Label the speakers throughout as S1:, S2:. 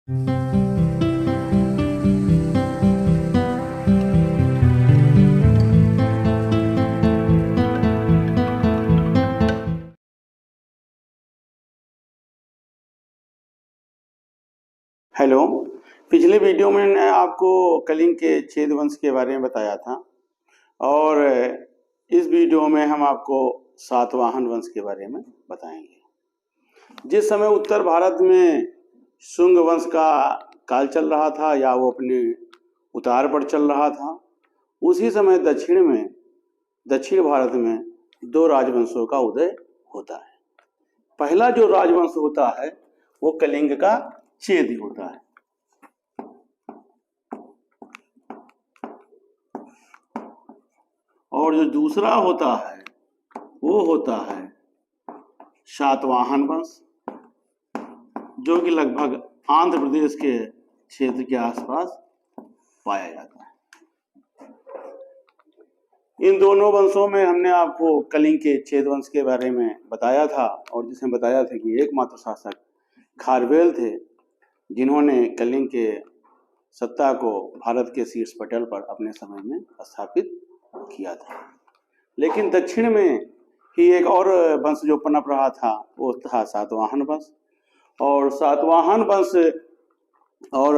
S1: Hello. पिछले video में मैं आपको कलिंग के छेद वंश के बारे में बताया था और इस वीडियो में हम आपको सातवाहन वंश के बारे में बताएंगे। जिस समय उत्तर भारत में शुंग वंश का काल चल रहा था या वो अपने उतार पर चल रहा था, उसी समय दक्षिण भारत में दो राजवंशों का उदय होता है। पहला जो राजवंश होता है वो कलिंग का चेद होता है और जो दूसरा होता है वो होता है सातवाहन वंश, जो कि लगभग आंध्र प्रदेश के क्षेत्र के आसपास पाया जाता है। इन दोनों वंशों में हमने आपको कलिंग के छेद वंश के बारे में बताया था और जिसमें बताया था कि एकमात्र शासक खारवेल थे जिन्होंने कलिंग के सत्ता को भारत के शीर्ष पटल पर अपने समय में स्थापित किया था। लेकिन दक्षिण में ही एक और वंश जो पनप रहा था वो था सातवाहन वंश। और सातवाहन वंश और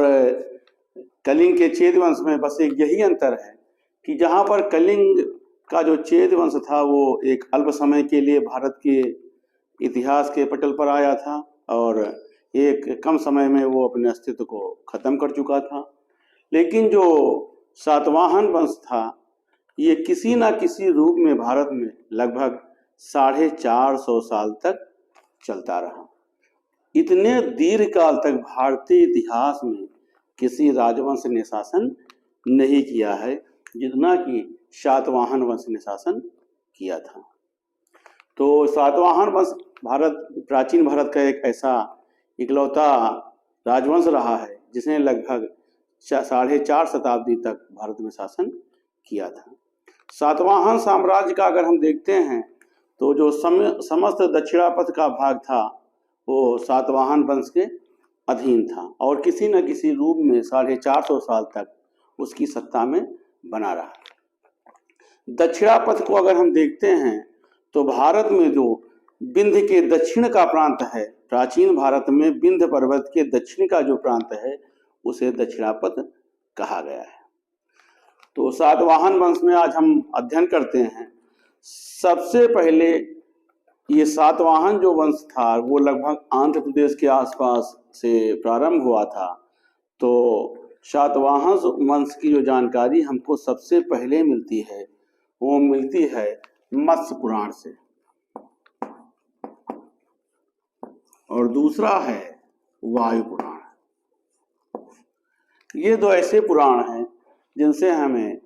S1: कलिंग के चेद वंश में बस एक यही अंतर है कि जहाँ पर कलिंग का जो चेद वंश था वो एक अल्प समय के लिए भारत के इतिहास के पटल पर आया था और एक कम समय में वो अपने अस्तित्व को खत्म कर चुका था। लेकिन जो सातवाहन वंश था ये किसी न किसी रूप में भारत में लगभग 450 साल तक चलता रहा। इतने दीर्घ काल तक भारतीय इतिहास में किसी राजवंश ने शासन नहीं किया है जितना कि सातवाहन वंश ने शासन किया था। तो सातवाहन वंश प्राचीन भारत का एक ऐसा इकलौता राजवंश रहा है जिसने लगभग 4.5 शताब्दी तक भारत में शासन किया था। सातवाहन साम्राज्य का अगर हम देखते हैं तो जो समस्त दक्षिणापथ का भाग था वो सातवाहन वंश के अधीन था और किसी न किसी रूप में 450 साल तक उसकी सत्ता में बना रहा। दक्षिणापथ को अगर हम देखते हैं तो भारत में जो विंध्य के दक्षिण का प्रांत है, प्राचीन भारत में विंध्य पर्वत के दक्षिण का जो प्रांत है उसे दक्षिणापथ कहा गया है। तो सातवाहन वंश में आज हम अध्ययन करते हैं। सबसे पहले ये सातवाहन जो वंश था वो लगभग आंध्र प्रदेश के आसपास से प्रारंभ हुआ था। तो सातवाहन वंश की जो जानकारी हमको सबसे पहले मिलती है वो मिलती है मत्स्य पुराण से और दूसरा है वायु पुराण। ये दो ऐसे पुराण हैं जिनसे हमें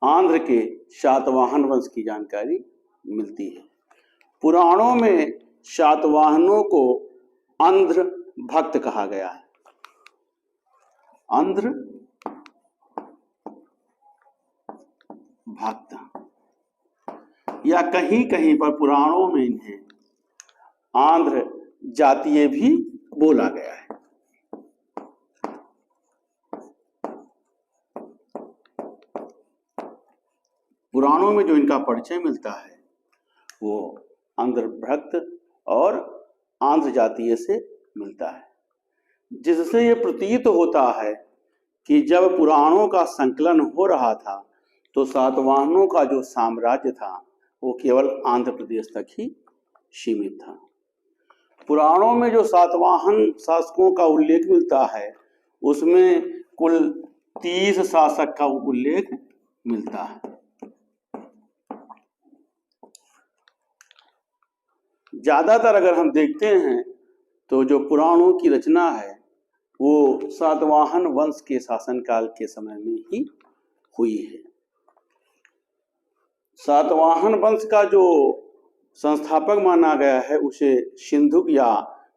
S1: आंध्र के सातवाहन वंश की जानकारी मिलती है। पुराणों में सातवाहनों को आंध्र भक्त कहा गया है। आंध्र भक्त या कहीं कहीं पर पुराणों में इन्हें आंध्र जातीय भी बोला गया है। पुराणों में जो इनका परिचय मिलता है वो आंध्र भक्त और आंध्र जातीय से मिलता है, जिससे ये प्रतीत होता है कि जब पुराणों का संकलन हो रहा था तो सातवाहनों का जो साम्राज्य था वो केवल आंध्र प्रदेश तक ही सीमित था। पुराणों में जो सातवाहन शासकों का उल्लेख मिलता है उसमें कुल 30 शासक का उल्लेख मिलता है। ज्यादातर अगर हम देखते हैं तो जो पुराणों की रचना है वो सातवाहन वंश के शासनकाल के समय में ही हुई है। सातवाहन वंश का जो संस्थापक माना गया है उसे सिंधुक या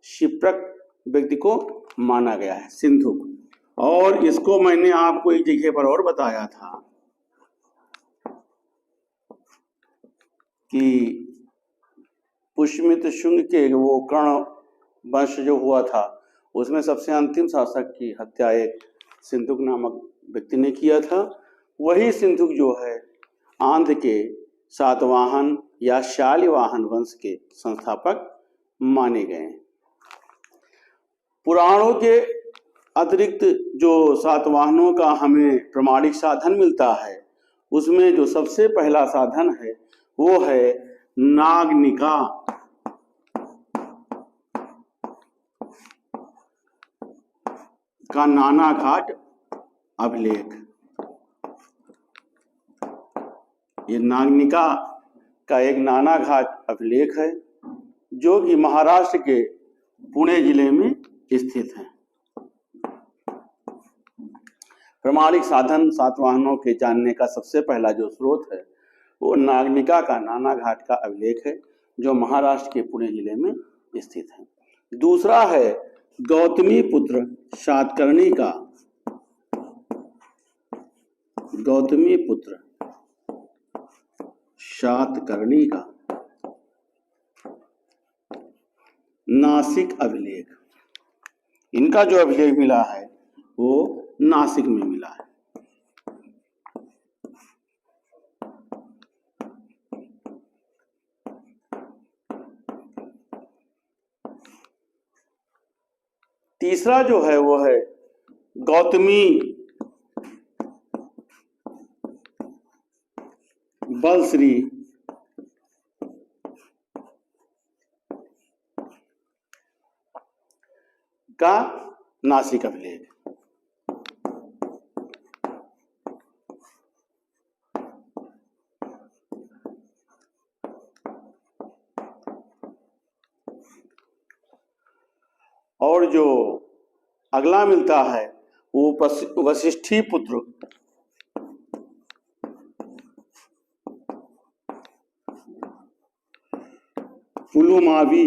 S1: शिप्रक व्यक्ति को माना गया है, सिंधुक। और इसको मैंने आपको एक जगह पर और बताया था कि पुष्यमित्र शुंग के वो कर्ण वंश जो हुआ था उसमें सबसे अंतिम शासक की हत्या एक सिंधुक नामक व्यक्ति ने किया था। वही सिंधुक जो है आंध्र के सातवाहन या शालिवाहन वंश के संस्थापक माने गए हैं। पुराणों के अतिरिक्त जो सातवाहनों का हमें प्रमाणिक साधन मिलता है, उसमें जो सबसे पहला साधन है वो है नागनिका का नाना घाट अभिलेख। ये नागनिका का एक नाना घाट अभिलेख है जो कि महाराष्ट्र के पुणे जिले में स्थित है। प्रमाणिक साधन सातवाहनों के जानने का सबसे पहला जो स्रोत है वो नागनिका का नाना घाट का अभिलेख है जो महाराष्ट्र के पुणे जिले में स्थित है। दूसरा है गौतमी पुत्र सातकर्णी का नासिक अभिलेख। इनका जो अभिलेख मिला है वो नासिक में मिला है। तीसरा जो है वो है गौतमी बलश्री का नासिक अभिलेख। और जो अगला मिलता है वो वशिष्ठी पुत्र पुलुमावी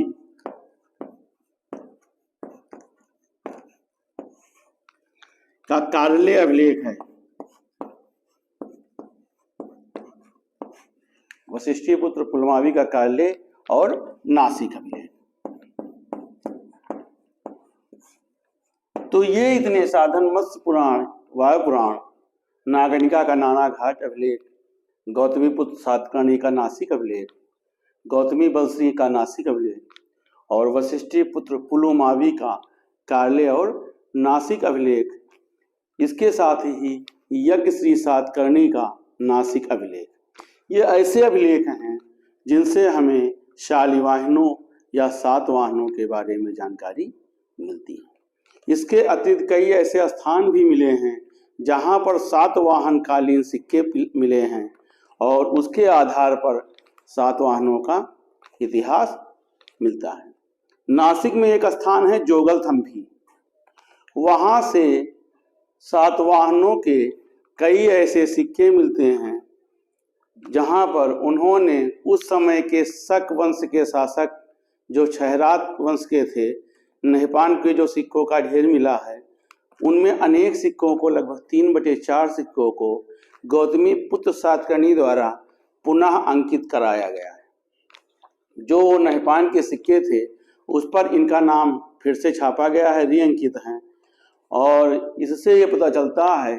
S1: का कार्यालय अभिलेख है। वशिष्ठी पुत्र पुलुमावी का कार्यालय और नासिक अभिलेख। तो ये इतने साधन मत्स्य पुराण, वायु पुराण, नागनिका का नाना घाट अभिलेख, गौतमी पुत्र सातकर्णी का नासिक अभिलेख, गौतमी बलश्री का नासिक अभिलेख और वशिष्ठी पुत्र पुलुमावी का कार्यालय और नासिक अभिलेख, इसके साथ ही यज्ञश्री सातकर्णी का नासिक अभिलेख, ये ऐसे अभिलेख हैं जिनसे हमें शालिवाहनों या सातवाहनों के बारे में जानकारी मिलती है। इसके अतिरिक्त कई ऐसे स्थान भी मिले हैं जहां पर सातवाहन कालीन सिक्के मिले हैं और उसके आधार पर सातवाहनों का इतिहास मिलता है। नासिक में एक स्थान है जोगलथम्भी, वहां से सातवाहनों के कई ऐसे सिक्के मिलते हैं जहां पर उन्होंने उस समय के शक वंश के शासक जो क्षयरात वंश के थे, नहपान के जो सिक्कों का ढेर मिला है उनमें अनेक सिक्कों को, लगभग 3/4 सिक्कों को गौतमी पुत्र सातकर्णी द्वारा पुनः अंकित कराया गया है। जो नहपान के सिक्के थे उस पर इनका नाम फिर से छापा गया है, रीअंकित हैं, और इससे ये पता चलता है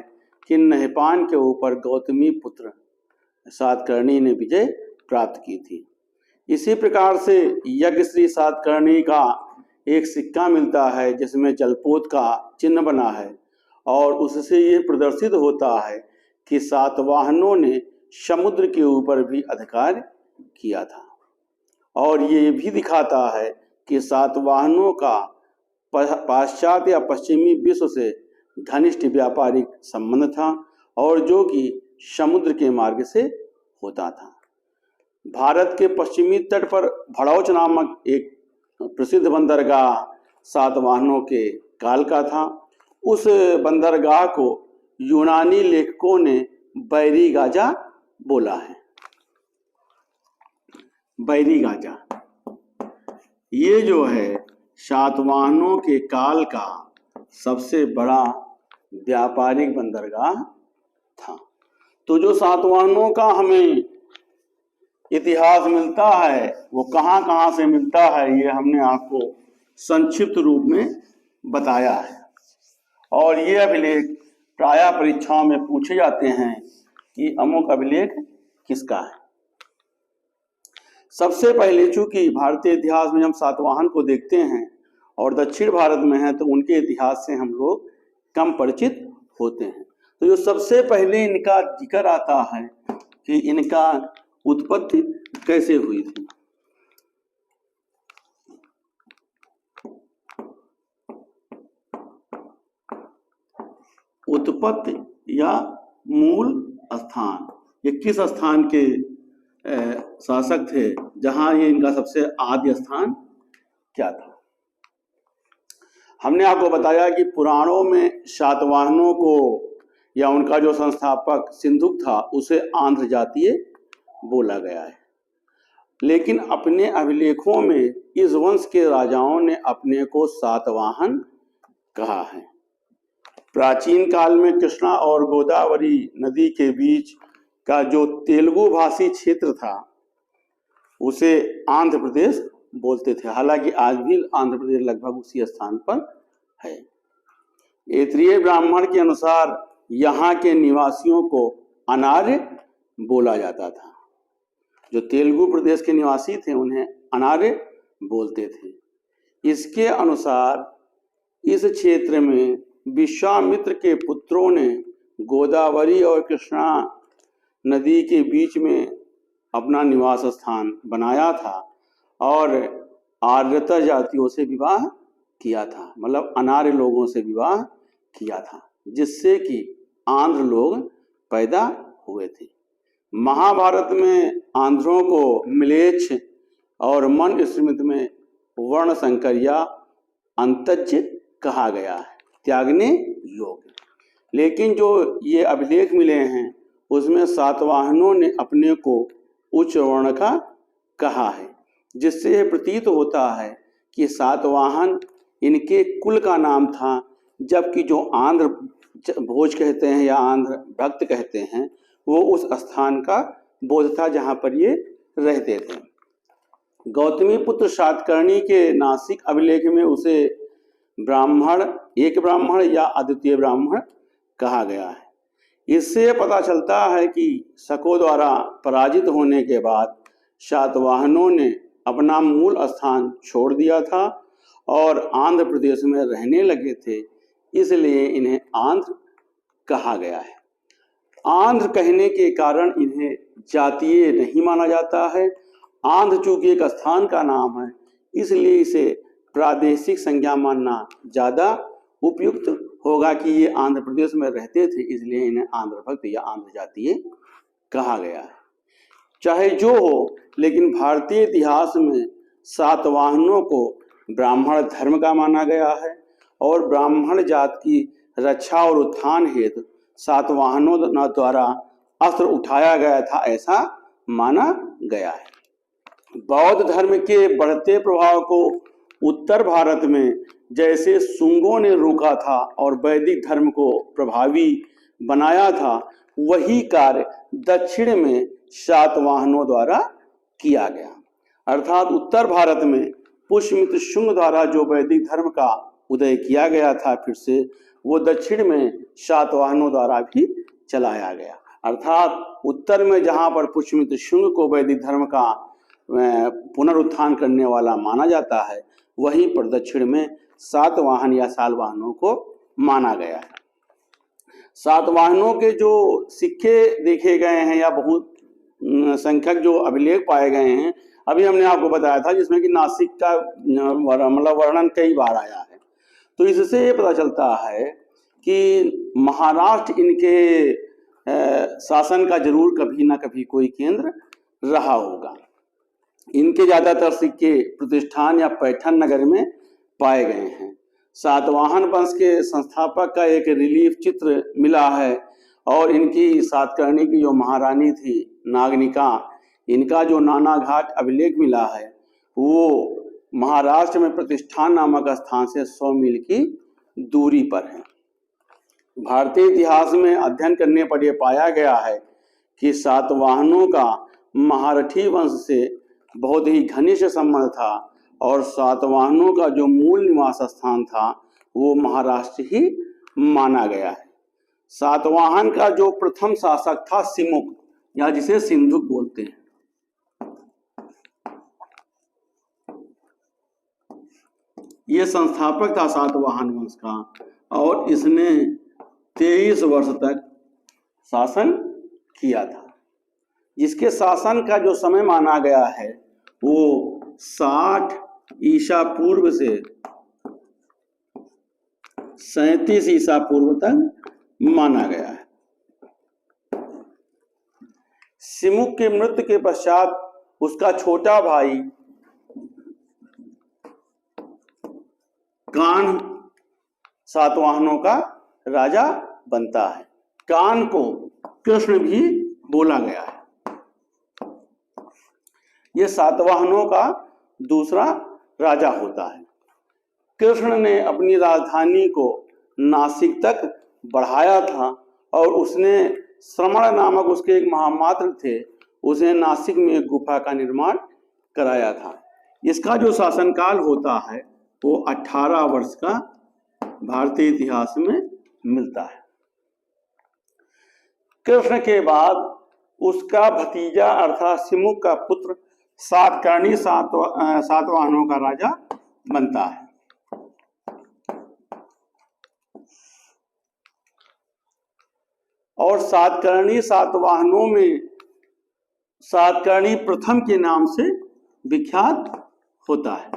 S1: कि नहपान के ऊपर गौतमी पुत्र सातकर्णी ने विजय प्राप्त की थी। इसी प्रकार से यज्ञश्री सातकर्णी का एक सिक्का मिलता है जिसमें जलपोत का चिन्ह बना है और उससे ये प्रदर्शित होता है कि सातवाहनों ने समुद्र के ऊपर भी अधिकार किया था। और ये भी दिखाता है कि सातवाहनों का पाश्चात्य या पश्चिमी विश्व से घनिष्ठ व्यापारिक संबंध था और जो कि समुद्र के मार्ग से होता था। भारत के पश्चिमी तट पर भड़ौच नामक एक प्रसिद्ध बंदरगाह सातवाहनों के काल का था। उस बंदरगाह को यूनानी लेखकों ने बैरी गाजा बोला है। बैरी गाजा ये जो है सातवाहनों के काल का सबसे बड़ा व्यापारिक बंदरगाह था। तो जो सातवाहनों का हमें इतिहास मिलता है वो कहाँ कहाँ से मिलता है, ये हमने आपको संक्षिप्त रूप में बताया है। और ये अभिलेख प्रायः परीक्षाओं में पूछे जाते हैं कि अमुक अभिलेख किसका है। सबसे पहले चूंकि भारतीय इतिहास में हम सातवाहन को देखते हैं और दक्षिण भारत में है, तो उनके इतिहास से हम लोग कम परिचित होते हैं। तो जो सबसे पहले इनका जिक्र आता है कि इनका उत्पत्ति कैसे हुई थी। उत्पत्ति या मूल स्थान, ये किस स्थान के शासक थे, जहां ये इनका सबसे आद्य स्थान क्या था। हमने आपको बताया कि पुराणों में सातवाहनों को या उनका जो संस्थापक सिंधुक था उसे आंध्र जातीय बोला गया है, लेकिन अपने अभिलेखों में इस वंश के राजाओं ने अपने को सातवाहन कहा है। प्राचीन काल में कृष्णा और गोदावरी नदी के बीच का जो तेलुगु भाषी क्षेत्र था उसे आंध्र प्रदेश बोलते थे। हालांकि आज भी आंध्र प्रदेश लगभग उसी स्थान पर है। ऐत्रेय ब्राह्मण के अनुसार यहाँ के निवासियों को अनार्य बोला जाता था। जो तेलुगु प्रदेश के निवासी थे उन्हें अनार्य बोलते थे। इसके अनुसार इस क्षेत्र में विश्वामित्र के पुत्रों ने गोदावरी और कृष्णा नदी के बीच में अपना निवास स्थान बनाया था और आर्यता जातियों से विवाह किया था, मतलब अनार्य लोगों से विवाह किया था, जिससे कि आंध्र लोग पैदा हुए थे। महाभारत में आंध्रों को म्लेच्छ और मनुस्मृति में वर्ण संकर या अंतज्य कहा गया है, त्यागने योग्य। लेकिन जो ये अभिलेख मिले हैं उसमें सातवाहनों ने अपने को उच्च वर्ण का कहा है, जिससे यह प्रतीत होता है कि सातवाहन इनके कुल का नाम था, जबकि जो आंध्र भोज कहते हैं या आंध्र भक्त कहते हैं वो उस स्थान का बोध था जहाँ पर ये रहते थे। गौतमी पुत्र सातकर्णी के नासिक अभिलेख में उसे ब्राह्मण, एक ब्राह्मण या अद्वितीय ब्राह्मण कहा गया है। इससे पता चलता है कि शकों द्वारा पराजित होने के बाद सातवाहनों ने अपना मूल स्थान छोड़ दिया था और आंध्र प्रदेश में रहने लगे थे, इसलिए इन्हें आंध्र कहा गया है। आंध्र कहने के कारण इन्हें जातीय नहीं माना जाता है। आंध्र चूंकि एक स्थान का नाम है, इसलिए इसे प्रादेशिक संज्ञा मानना ज़्यादा उपयुक्त होगा कि ये आंध्र प्रदेश में रहते थे, इसलिए इन्हें आंध्र भक्त या आंध्र जातीय कहा गया है। चाहे जो हो, लेकिन भारतीय इतिहास में सातवाहनों को ब्राह्मण धर्म का माना गया है और ब्राह्मण जात की रक्षा और उत्थान हेतु सातवाहनों द्वारा अस्त्र उठाया गया था, ऐसा माना गया है। बौद्ध धर्म के बढ़ते प्रभाव को उत्तर भारत में जैसे शुंगों ने रोका था और वैदिक धर्म को प्रभावी बनाया था, वही कार्य दक्षिण में सातवाहनों द्वारा किया गया। अर्थात उत्तर भारत में पुष्यमित्र शुंग द्वारा जो वैदिक धर्म का उदय किया गया था, फिर से वो दक्षिण में सातवाहनों द्वारा भी चलाया गया। अर्थात उत्तर में जहाँ पर पुष्यमित्र शुंग को वैदिक धर्म का पुनरुत्थान करने वाला माना जाता है, वहीं पर दक्षिण में सातवाहन या सालवाहनों को माना गया है। सातवाहनों के जो सिक्के देखे गए हैं या बहुत संख्यक जो अभिलेख पाए गए हैं, अभी हमने आपको बताया था, जिसमें कि नासिक का मतलब वर्णन कई बार आया है। तो इससे ये पता चलता है कि महाराष्ट्र इनके शासन का जरूर कभी ना कभी कोई केंद्र रहा होगा। इनके ज़्यादातर सिक्के प्रतिष्ठान या पैठन नगर में पाए गए हैं। सातवाहन वंश के संस्थापक का एक रिलीफ चित्र मिला है और इनकी सातकर्णी की जो महारानी थी नागनिका, इनका जो नाना घाट अभिलेख मिला है वो महाराष्ट्र में प्रतिष्ठान नामक स्थान से 100 मील की दूरी पर है। भारतीय इतिहास में अध्ययन करने पर यह पाया गया है कि सातवाहनों का महारठी वंश से बहुत ही घनिष्ठ संबंध था और सातवाहनों का जो मूल निवास स्थान था वो महाराष्ट्र ही माना गया है। सातवाहन का जो प्रथम शासक था सिमुक, या जिसे सिंधुक बोलते हैं, ये संस्थापक था सातवाहन वंश का, और इसने 23 वर्ष तक शासन किया था। जिसके शासन का जो समय माना गया है वो 60 ईसा पूर्व से 37 ईसा पूर्व तक माना गया है। सिमुक के मृत्यु के पश्चात उसका छोटा भाई कान सातवाहनों का राजा बनता है। कान को कृष्ण भी बोला गया है। यह सातवाहनों का दूसरा राजा होता है। कृष्ण ने अपनी राजधानी को नासिक तक बढ़ाया था और उसने श्रमण नामक उसके एक महामात्र थे, उसे नासिक में एक गुफा का निर्माण कराया था। इसका जो शासनकाल होता है वो 18 वर्ष का भारतीय इतिहास में मिलता है। कृष्ण के बाद उसका भतीजा अर्थात सिमुक का पुत्र सातकर्णी सातवाहनों का राजा बनता है। और सातकर्णी सातवाहनों में सातकर्णी प्रथम के नाम से विख्यात होता है।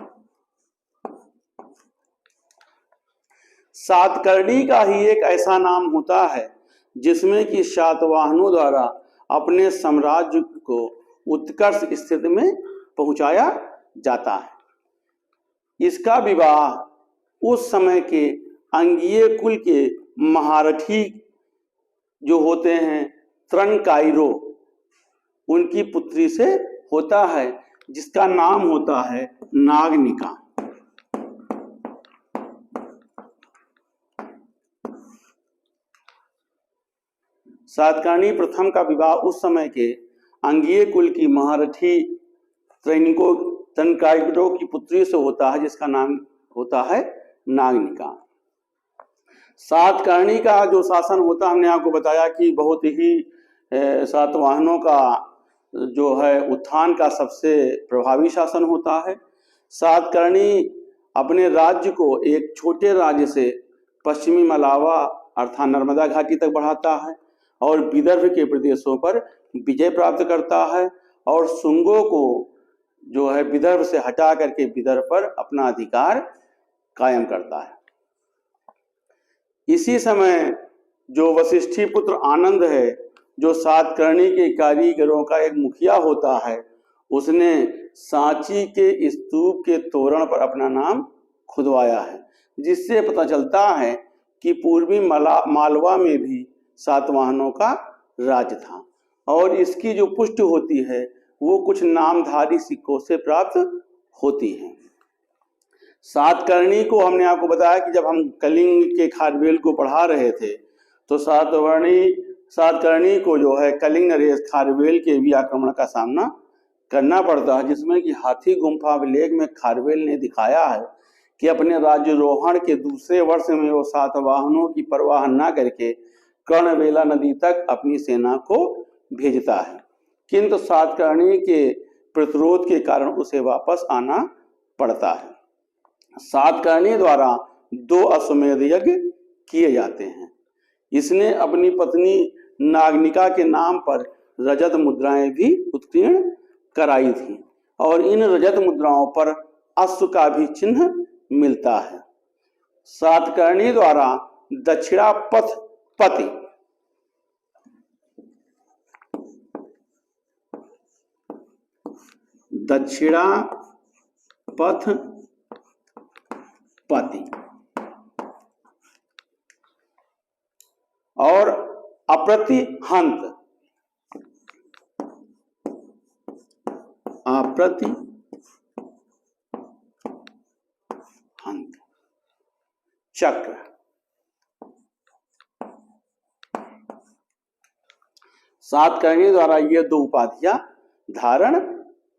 S1: सातकर्णी का ही एक ऐसा नाम होता है जिसमें कि सातवाहनों द्वारा अपने साम्राज्य को उत्कर्ष स्थिति में पहुंचाया जाता है। इसका विवाह उस समय के अंगीय कुल के महारथी जो होते हैं त्रनकाइरो, उनकी पुत्री से होता है, जिसका नाम होता है नागनिका। सातकर्णी प्रथम का विवाह उस समय के अंगीय कुल की महारथी त्रनकाइरो की पुत्री से होता है, जिसका नाम होता है नागनिका। सातकर्णी का जो शासन होता, हमने आपको बताया कि बहुत ही सातवाहनों का जो है उत्थान का सबसे प्रभावी शासन होता है। सातकर्णी अपने राज्य को एक छोटे राज्य से पश्चिमी मलावा अर्थात नर्मदा घाटी तक बढ़ाता है और विदर्भ के प्रदेशों पर विजय प्राप्त करता है और शुंगों को जो है विदर्भ से हटा करके विदर्भ पर अपना अधिकार कायम करता है। इसी समय जो वशिष्ठी पुत्र आनंद है, जो सातकर्णी के कारीगरों का एक मुखिया होता है, उसने सांची के स्तूप के तोरण पर अपना नाम खुदवाया है, जिससे पता चलता है कि पूर्वी मालवा में भी सातवाहनों का राज था। और इसकी जो पुष्टि होती है वो कुछ नामधारी सिक्कों से प्राप्त होती है। सातकर्णी को हमने आपको बताया कि जब हम कलिंग के खारवेल को पढ़ा रहे थे तो सातकर्णी को जो है कलिंग नरेश खारवेल के भी आक्रमण का सामना करना पड़ता है, जिसमें कि हाथी गुम्फा अभिलेख में खारवेल ने दिखाया है कि अपने राज्यरोहण के दूसरे वर्ष में वो सातवाहनों की परवाह न करके कर्णवेला नदी तक अपनी सेना को भेजता है, किंतु सातकर्णी के प्रतिरोध के कारण उसे वापस आना पड़ता है। सातकर्णी द्वारा 2 अश्वमेध यज्ञ किए जाते हैं। इसने अपनी पत्नी नागनिका के नाम पर रजत मुद्राएं भी उत्कीर्ण कराई थी और इन रजत मुद्राओं पर अश्व का भी चिन्ह मिलता है। सातकर्णी द्वारा दक्षिणापथ पति और अप्रतिहंत चक्र। सातकर्णी द्वारा ये 2 उपाधियां धारण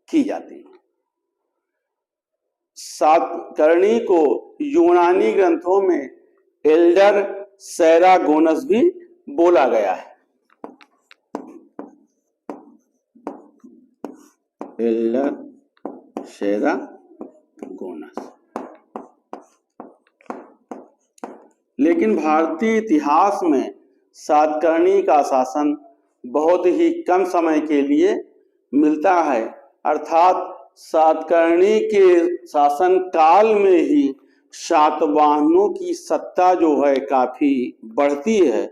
S1: की जाती हैं। सातकर्णी को यूनानी ग्रंथों में एल्डर सैरागोनस भी बोला गया है। एल्डर सैरागोनस। लेकिन भारतीय इतिहास में सातकर्णी का शासन बहुत ही कम समय के लिए मिलता है, अर्थात सातकर्णी के शासन काल में ही सातवाहनों की सत्ता जो है काफी बढ़ती है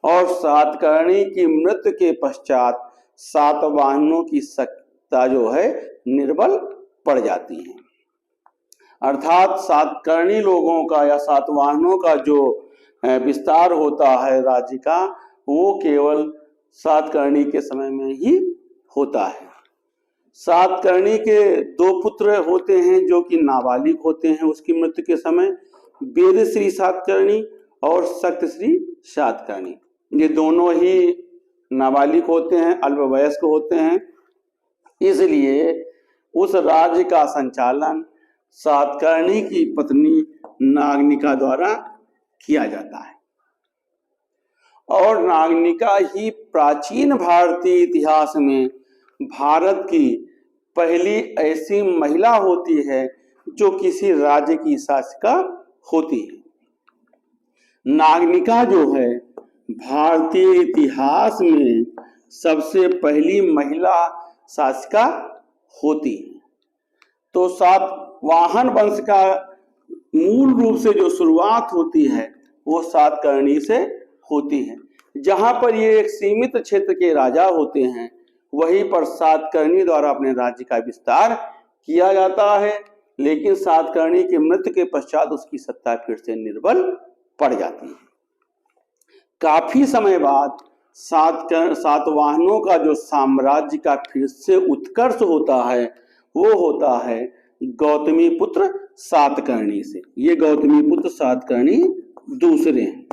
S1: और सातकर्णी की मृत्यु के पश्चात सातवाहनों की सत्ता जो है निर्बल पड़ जाती है। अर्थात सातकर्णी लोगों का या सातवाहनों का जो विस्तार होता है राज्य का, वो केवल सातकर्णी के समय में ही होता है। सातकर्णी के दो पुत्र होते हैं जो कि नाबालिग होते हैं उसकी मृत्यु के समय, वेदश्री सातकर्णी और शक्तश्री सातकर्णी। ये दोनों ही नाबालिग होते हैं, अल्पवयस्क होते हैं, इसलिए उस राज्य का संचालन सातकर्णी की पत्नी नागनिका द्वारा किया जाता है। और नागनिका ही प्राचीन भारतीय इतिहास में भारत की पहली ऐसी महिला होती है जो किसी राज्य की शासिका होती है। नागनिका जो है भारतीय इतिहास में सबसे पहली महिला शासिका होती है। तो सातवाहन वंश का मूल रूप से जो शुरुआत होती है वो सातकर्णी से होती है। जहां पर ये एक सीमित क्षेत्र के राजा होते हैं वहीं पर सातकर्णी द्वारा अपने राज्य का विस्तार किया जाता है, लेकिन सातकर्णी की मृत्यु के पश्चात उसकी सत्ता फिर से निर्बल पड़ जाती है। काफी समय बाद सातवाहनों का जो साम्राज्य का फिर से उत्कर्ष होता है वो होता है गौतमी पुत्र सातकर्णी से। ये गौतमी पुत्र सातकर्णी दूसरे हैं।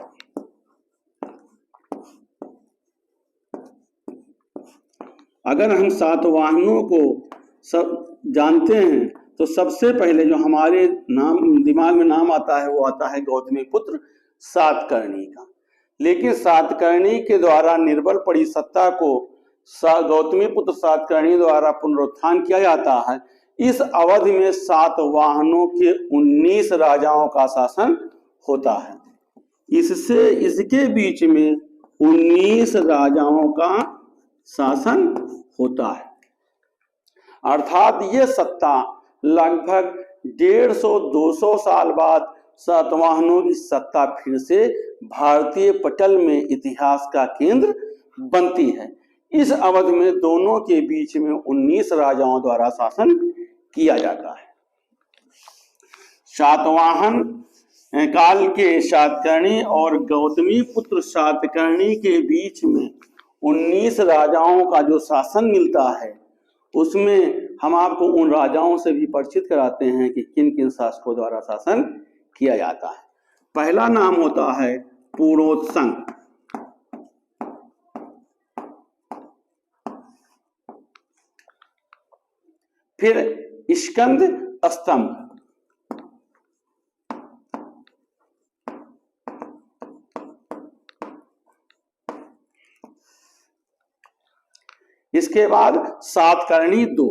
S1: अगर हम सातवाहनों को सब जानते हैं तो सबसे पहले जो हमारे दिमाग में नाम आता है वो आता है गौतमी पुत्र सातकर्णी का। लेकिन सातकर्णी के द्वारा निर्बल पड़ी सत्ता को गौतमी पुत्र सातकर्णी द्वारा पुनरुत्थान किया जाता है। इस अवधि में सातवाहनों के 19 राजाओं का शासन होता है। इसके बीच में 19 राजाओं का शासन होता है, अर्थात ये सत्ता लगभग 150-200 साल बाद सातवाहनों की सत्ता फिर से भारतीय पटल में इतिहास का केंद्र बनती है। इस अवधि में दोनों के बीच में 19 राजाओं द्वारा शासन किया जाता है। सातवाहन काल के सातकर्णी और गौतमी पुत्र सातकर्णी के बीच में 19 राजाओं का जो शासन मिलता है उसमें हम आपको उन राजाओं से भी परिचित कराते हैं कि किन किन शासकों द्वारा शासन किया जाता है। पहला नाम होता है पुरोत्संग, फिर स्कंद स्तंभ, इसके बाद सातकर्णी 2,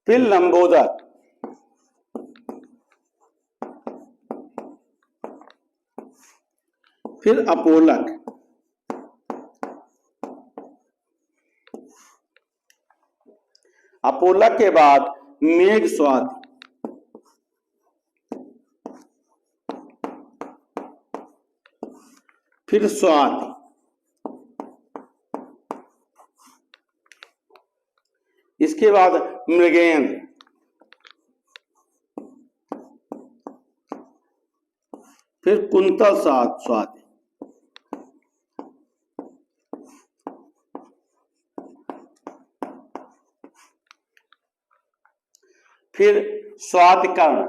S1: फिर लंबोदर, फिर अपोलक, अपोलक के बाद मेघस्वात, फिर स्वाति, इसके बाद मृगेंद्र, फिर कुंतल स्वाति, फिर स्वातिकर्ण,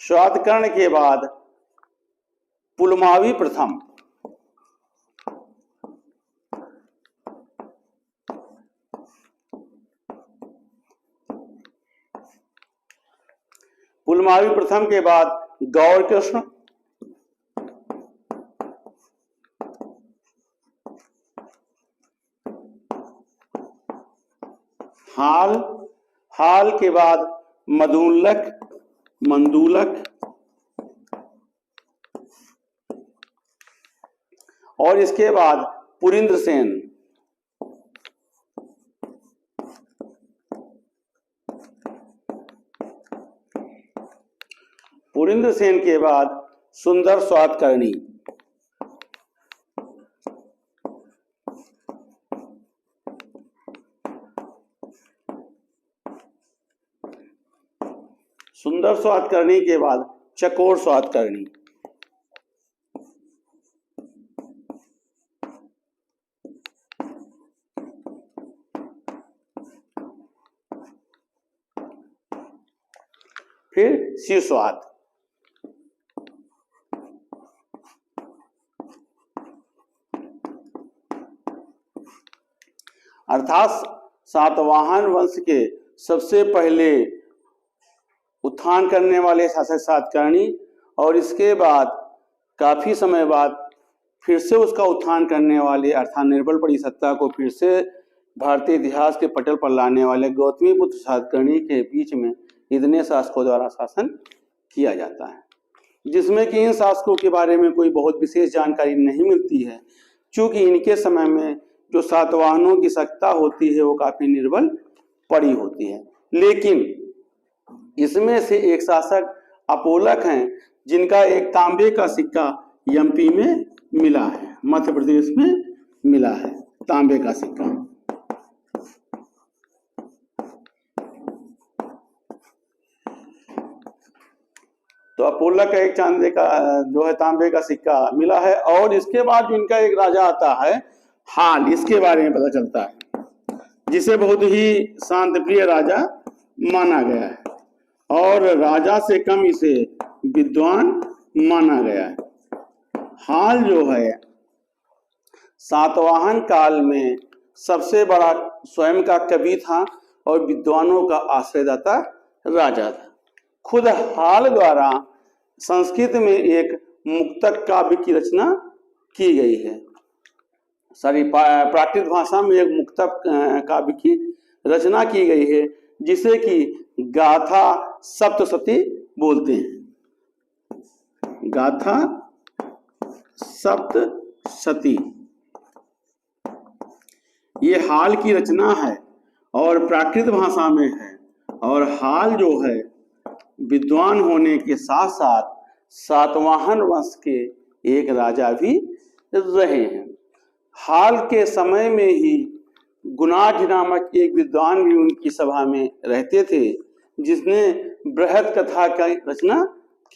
S1: स्वातिकर्ण के बाद पुलमावी प्रथम। पुलमावी प्रथम के बाद गौर कृष्ण, हाल के बाद मंदूलक और इसके बाद पुरिंद्र सेन। पुरिंद्र सेन के बाद सुंदर स्वातकर्णी। सुंदर स्वातकर्णी के बाद चकोर स्वातकर्णी। फिर शिवस्वात। अर्थात सातवाहन वंश के सबसे पहले उत्थान करने वाले शासक सातकर्णी और इसके बाद काफी समय बाद फिर से उसका उत्थान करने वाले अर्थात निर्बल पड़ी सत्ता को फिर से भारतीय इतिहास के पटल पर लाने वाले गौतमीपुत्र सातकर्णी के बीच में इतने शासकों द्वारा शासन किया जाता है, जिसमें कि इन शासकों के बारे में कोई बहुत विशेष जानकारी नहीं मिलती है, क्योंकि इनके समय में जो सातवाहनों की सत्ता होती है वो काफी निर्बल पड़ी होती है। लेकिन इसमें से एक शासक अपोलक हैं, जिनका एक तांबे का सिक्का एमपी में मिला है, मध्य प्रदेश में मिला है तांबे का सिक्का। तो अपोलक का एक चांदी का जो है तांबे का सिक्का मिला है। और इसके बाद जो इनका एक राजा आता है हाल, इसके बारे में पता चलता है, जिसे बहुत ही शांतिप्रिय राजा माना गया है और राजा से कम इसे विद्वान माना गया है। हाल जो है सातवाहन काल में सबसे बड़ा स्वयं का कवि था और विद्वानों का आश्रयदाता राजा था। खुद हाल द्वारा संस्कृत में एक मुक्तक काव्य की रचना की गई है, प्राकृत भाषा में एक मुक्तक काव्य की रचना की गई है, जिसे कि गाथा सप्तशती बोलते हैं। गाथा सप्तशती ये हाल की रचना है और प्राकृत भाषा में है। और हाल जो है विद्वान होने के साथ साथ सातवाहन वंश के एक राजा भी रहे हैं। हाल के समय में ही गुणाढ्य नामक एक विद्वान भी उनकी सभा में रहते थे, जिसने बृहद कथा का रचना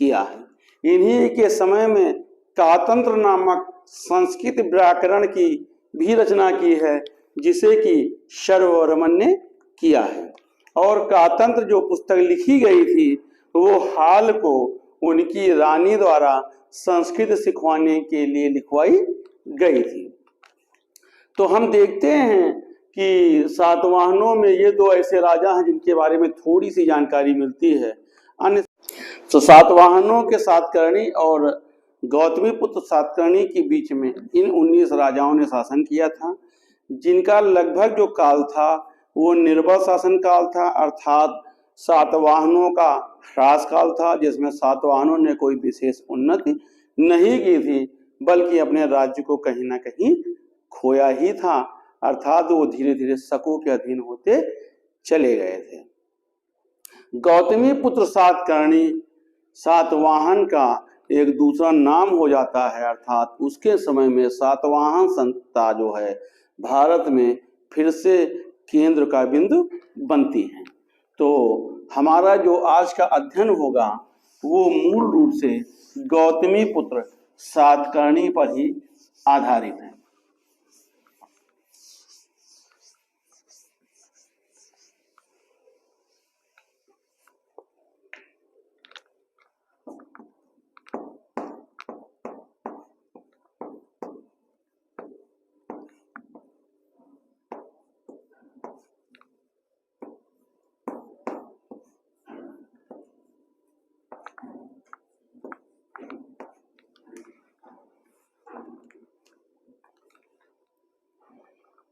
S1: किया है। इन्हीं के समय में कातंत्र नामक संस्कृत व्याकरण की भी रचना की है, जिसे कि शर्ववर्मन ने किया है। और कातंत्र जो पुस्तक लिखी गई थी वो हाल को उनकी रानी द्वारा संस्कृत सिखवाने के लिए लिखवाई गई थी। तो हम देखते हैं कि सातवाहनों में ये दो ऐसे राजा हैं जिनके बारे में थोड़ी सी जानकारी मिलती है। अन्य तो सातवाहनों के सातकर्णी और गौतमीपुत्र सातकर्णी के बीच में इन 19 राजाओं ने शासन किया था, जिनका लगभग जो काल था वो निर्बल शासन काल था, अर्थात सातवाहनों का ह्रास काल था, जिसमें सातवाहनों ने कोई विशेष उन्नति नहीं की थी, बल्कि अपने राज्य को कहीं ना कहीं खोया ही था, अर्थात वो धीरे धीरे शकों के अधीन होते चले गए थे। गौतमीपुत्र सातकर्णी सातवाहन का एक दूसरा नाम हो जाता है, अर्थात उसके समय में सातवाहन संता जो है भारत में फिर से केंद्र का बिंदु बनती है। तो हमारा जो आज का अध्ययन होगा वो मूल रूप से गौतमीपुत्र सातकर्णी पर ही आधारित है।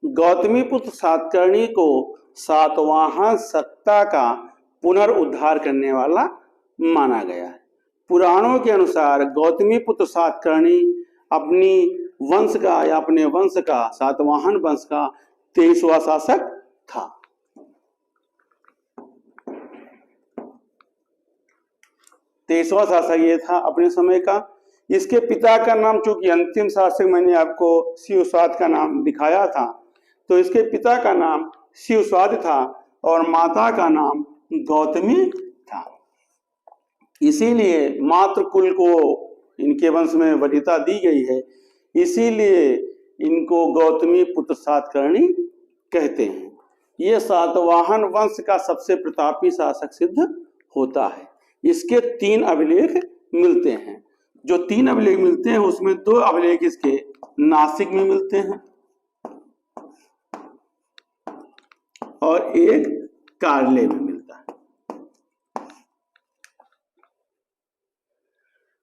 S1: गौतमी पुत्र सातकर्णी को सातवाहन सत्ता का पुनरुद्धार करने वाला माना गया है। पुराणों के अनुसार गौतमी पुत्र सातकर्णी अपनी वंश का या अपने वंश का सातवाहन वंश का 23वां शासक था। तेईसवां शासक ये था अपने समय का। इसके पिता का नाम, चूंकि अंतिम शासक मैंने आपको शिवस्वाद का नाम दिखाया था, तो इसके पिता का नाम शिवस्वाद था और माता का नाम गौतमी था। इसीलिए मातृकुल को इनके वंश में वरीयता दी गई है, इसीलिए इनको गौतमी पुत्र सातकर्णी कहते हैं। ये सातवाहन वंश का सबसे प्रतापी शासक सिद्ध होता है। इसके 3 अभिलेख मिलते हैं। जो 3 अभिलेख मिलते हैं उसमें 2 अभिलेख इसके नासिक में मिलते हैं और एक कार्ले में मिलता है।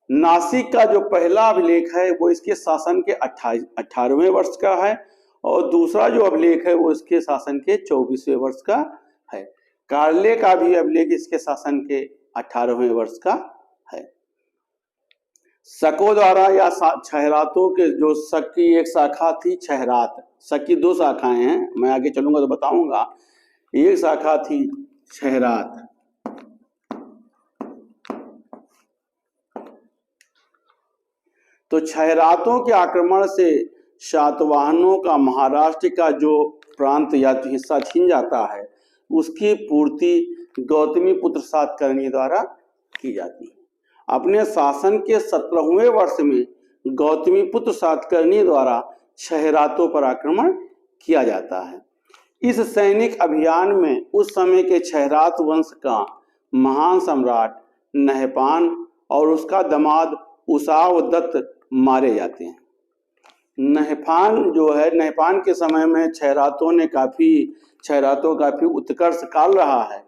S1: नासिक का जो पहला अभिलेख है वो इसके शासन के 18वें वर्ष का है और दूसरा जो अभिलेख है वो इसके शासन के 24वें वर्ष का है। कार्ले का भी अभिलेख इसके शासन के 18वें वर्ष का है। शकों द्वारा या छहरातों के, जो शक की एक शाखा थी छहरात, शक की 2 शाखाएं हैं, मैं आगे चलूंगा तो बताऊंगा। एक शाखा थी छहरात, तो छहरातों के आक्रमण से सातवाहनों का महाराष्ट्र का जो प्रांत या हिस्सा छीन जाता है, उसकी पूर्ति गौतमी पुत्र सातकर्णी द्वारा की जाती है। अपने शासन के 17वें वर्ष में गौतमी पुत्र सातकर्णी द्वारा छहरातों पर आक्रमण किया जाता है। इस सैनिक अभियान में उस समय के छहरात वंश का महान सम्राट नहपान और उसका दामाद उसावदत्त मारे जाते हैं। नहपान जो है, नहपान के समय में छहरातों काफी उत्कर्ष काल रहा है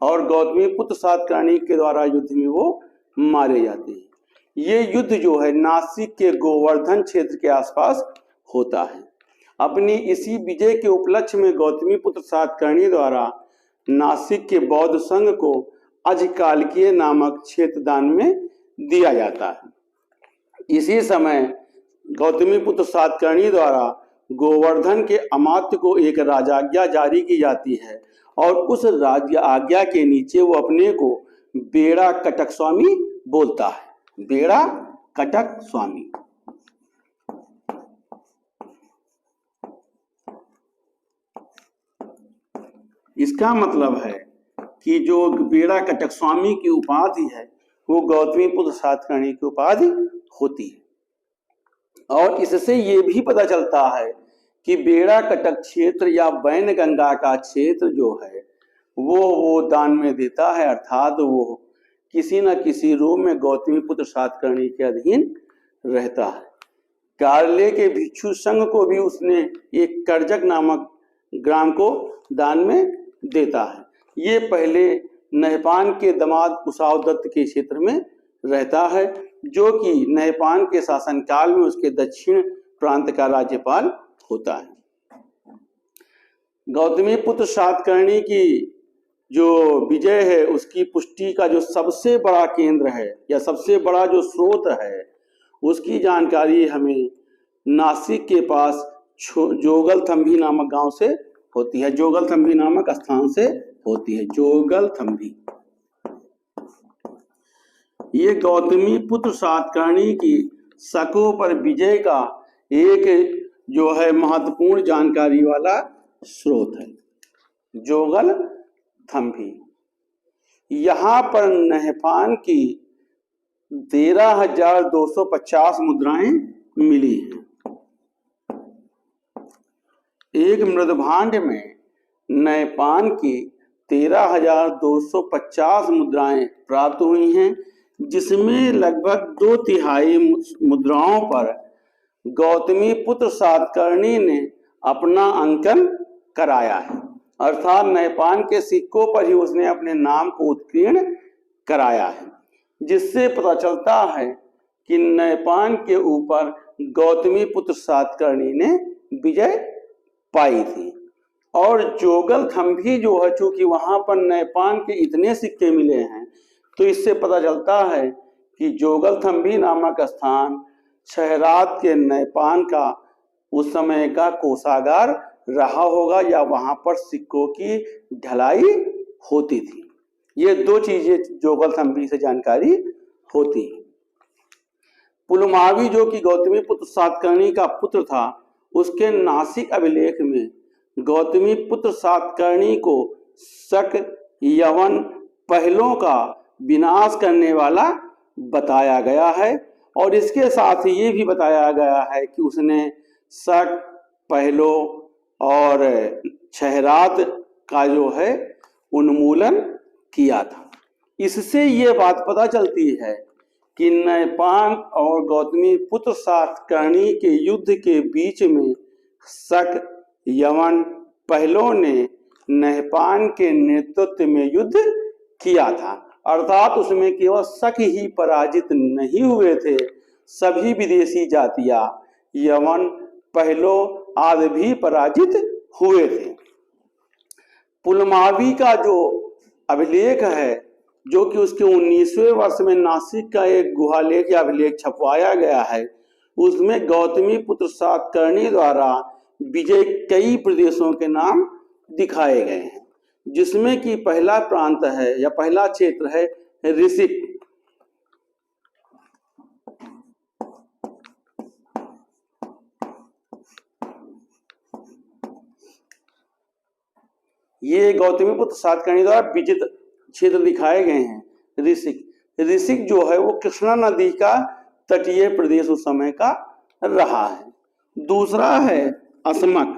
S1: और गौतमी पुत्र सातकर्णी के द्वारा युद्ध में वो मारे जाते हैं। ये युद्ध जो है नासिक के गोवर्धन क्षेत्र के आसपास होता है। अपनी इसी विजय के उपलक्ष्य में गौतमी पुत्र सातकर्णी द्वारा नासिक के बौद्ध संघ को अजकालिकीय नामक क्षेत्र दान में दिया जाता है। इसी समय गौतमी पुत्र सातकर्णी द्वारा गोवर्धन के अमात्य को एक राजाज्ञा जारी की जाती है और उस राज्य आज्ञा के नीचे वो अपने को बेड़ा कटक स्वामी बोलता है। बेड़ा कटक स्वामी। इसका मतलब है कि जो बेड़ा कटक स्वामी की उपाधि है वो गौतमी पुत्र सातकर्णी की उपाधि होती है। और इससे ये भी पता चलता है कि बेड़ा कटक क्षेत्र या वैनगंगा का क्षेत्र जो है वो दान में देता है, अर्थात वो किसी न किसी रूप में गौतमी पुत्र सातकर्णी के अधीन रहता है। कार्ले के भिक्षु संघ को भी उसने एक करजक नामक ग्राम को दान में देता है। ये पहले नहपान के दामाद उसावदत्त के क्षेत्र में रहता है, जो कि नहपान के शासनकाल में उसके दक्षिण प्रांत का राज्यपाल होता है। गौतमी पुत्र सातकर्णी की जो विजय है उसकी पुष्टि का जो सबसे बड़ा केंद्र है या सबसे बड़ा जो स्रोत है, उसकी जानकारी हमें नासिक के पास जोगलथंभी नामक गांव से होती है। जोगलथंभी नामक स्थान से होती है। जोगलथंभी। ये गौतमी पुत्र सातकर्णी की शकों पर विजय का एक जो है महत्वपूर्ण जानकारी वाला स्रोत है। जोगलथंभी। यहाँ पर नहपान की 13,250 मुद्राएं मिली हैं। एक मृदभांड में नहपान की 13,250 मुद्राएं प्राप्त हुई हैं, जिसमें लगभग 2/3 मुद्राओं पर गौतमी पुत्र सातकर्णी ने अपना अंकन कराया है, अर्थात नहपान के सिक्कों पर ही उसने अपने नाम को उत्कीर्ण कराया है, जिससे पता चलता है कि नहपान के ऊपर गौतमी पुत्र सातकर्णी ने विजय पाई थी। और जोगलथम्भी जो है, चूंकि वहां पर नेपान के इतने सिक्के मिले हैं, तो इससे पता चलता है कि जोगलथम्भी नामक स्थान क्षयरात के नेपान का उस समय का कोषागार रहा होगा, या वहां पर सिक्कों की ढलाई होती थी। ये दो चीजें जोगलथम्भी से जानकारी होती है। पुलमावी जो कि गौतमीपुत्र सातकर्णी का पुत्र था, उसके नासिक अभिलेख में गौतमीपुत्र सातकर्णी को शक यवन पहलों का विनाश करने वाला बताया गया है, और इसके साथ ही ये भी बताया गया है कि उसने शक पहलों और क्षयरात का जो है उन्मूलन किया था। इससे ये बात पता चलती है कि नेपान और गौतमीपुत्र सातकर्णी के युद्ध के बीच में शक यवन पहलों ने नेपान के नेतृत्व में युद्ध किया था। अर्थात उसमें केवल शक ही पराजित नहीं हुए थे, सभी विदेशी जातियां यवन पहलों आदि भी पराजित हुए थे। पुलमावी का जो अभिलेख है, जो कि उसके 19वें वर्ष में नासिक का एक गुहालेख या अभिलेख छपवाया गया है, उसमें गौतमीपुत्र सातकर्णी द्वारा विजय कई प्रदेशों के नाम दिखाए गए हैं, जिसमें कि पहला प्रांत है या पहला क्षेत्र है ऋषिक। ये गौतमीपुत्र सातकर्णी द्वारा विजित क्षेत्र दिखाए गए हैं। ऋषिक जो है वो कृष्णा नदी का तटीय प्रदेश उस समय का रहा है। दूसरा है असमक।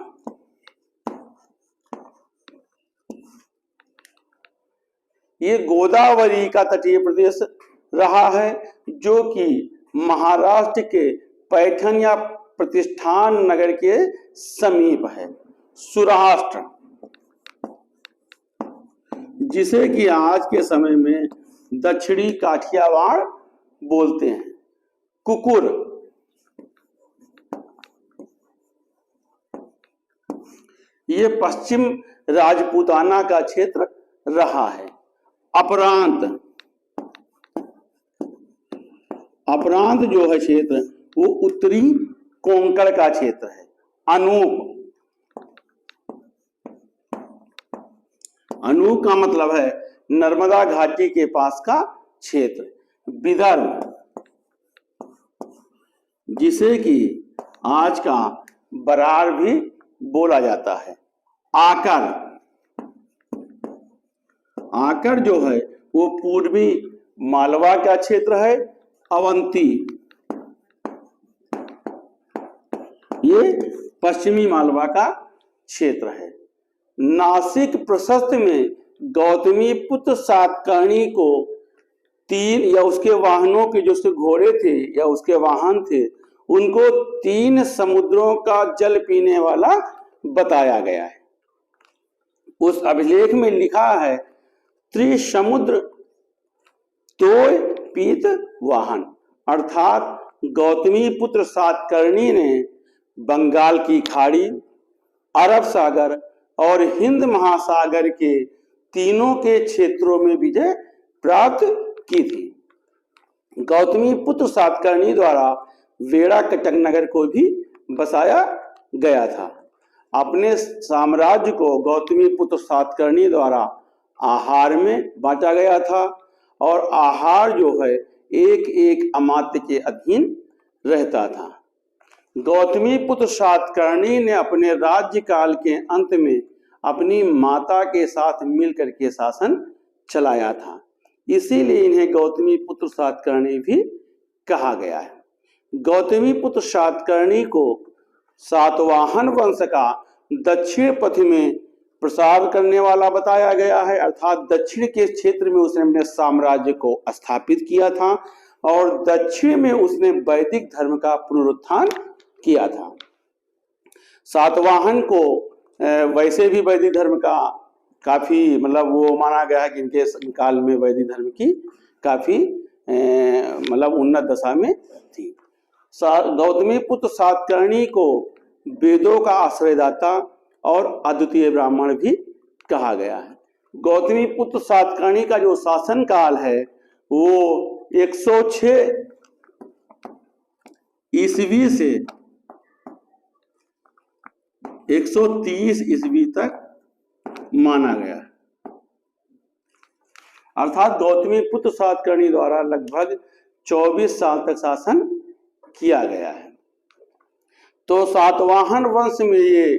S1: ये गोदावरी का तटीय प्रदेश रहा है, जो कि महाराष्ट्र के पैठन या प्रतिष्ठान नगर के समीप है। सौराष्ट्र, जिसे कि आज के समय में दक्षिणी काठियावाड़ बोलते हैं। कुकुर, ये पश्चिम राजपूताना का क्षेत्र रहा है। अपरांत, अपरांत जो है क्षेत्र वो उत्तरी कोंकण का क्षेत्र है। अनूप, अनूप का मतलब है नर्मदा घाटी के पास का क्षेत्र। विदर्भ, जिसे कि आज का बरार भी बोला जाता है। आकर, आकर जो है वो पूर्वी मालवा का क्षेत्र है। अवंती, ये पश्चिमी मालवा का क्षेत्र है। नासिक प्रशस्त में गौतमीपुत्र सातकर्णी को तीन या उसके वाहनों के जो उसके घोड़े थे या उसके वाहन थे, उनको 3 समुद्रों का जल पीने वाला बताया गया है। उस अभिलेख में लिखा है त्रिसमुद्र तोय पीत वाहन, अर्थात गौतमीपुत्र सातकर्णी ने बंगाल की खाड़ी, अरब सागर और हिंद महासागर के तीनों के क्षेत्रों में विजय प्राप्त की थी। गौतमीपुत्र सातकर्णी द्वारा वेड़ा कटक नगर को भी बसाया गया था। अपने साम्राज्य को गौतमीपुत्र सातकर्णी द्वारा आहार में बांटा गया था, और आहार जो है एक एक अमात्य के अधीन रहता था। गौतमीपुत्र सातकर्णी ने अपने राज्यकाल के अंत में अपनी माता के साथ मिलकर के शासन चलाया था, इसीलिए इन्हें गौतमीपुत्र सातकर्णी भी कहा गया है। गौतमीपुत्र सातकर्णी को सातवाहन वंश का दक्षिण पथ में प्रसार करने वाला बताया गया है, अर्थात दक्षिण के क्षेत्र में उसने अपने साम्राज्य को स्थापित किया था, और दक्षिण में उसने वैदिक धर्म का पुनरुत्थान किया था। सातवाहन को वैसे भी वैदिक धर्म का काफी मतलब वो माना गया है कि इनके काल में वैदिक धर्म की काफी मतलब उन्नत दशा में थी। गौतमीपुत्र सातकर्णी को वेदों का आश्रयदाता और अद्वितीय ब्राह्मण भी कहा गया है। गौतमी पुत्र सातकर्णी का जो शासन काल है वो 106 ईस्वी से 130 ईस्वी तक माना गया, अर्थात गौतमी पुत्र सातकर्णी द्वारा लगभग 24 साल तक शासन किया गया है। तो सातवाहन वंश में ये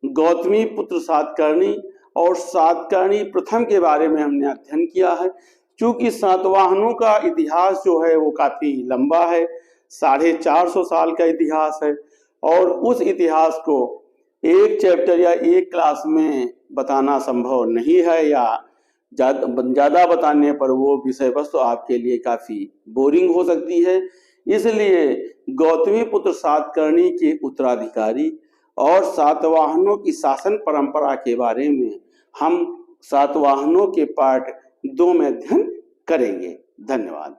S1: गौतमी पुत्र सातकर्णी और सातकर्णी प्रथम के बारे में हमने अध्ययन किया है। चूंकि सातवाहनों का इतिहास जो है वो काफी लंबा है, 450 साल का इतिहास है, और उस इतिहास को एक चैप्टर या एक क्लास में बताना संभव नहीं है, या ज्यादा बताने पर वो विषय वस्तु आपके लिए काफी बोरिंग हो सकती है। इसलिए गौतमी पुत्र सातकर्णी के उत्तराधिकारी और सातवाहनों की शासन परंपरा के बारे में हम सातवाहनों के पार्ट 2 में अध्ययन करेंगे। धन्यवाद।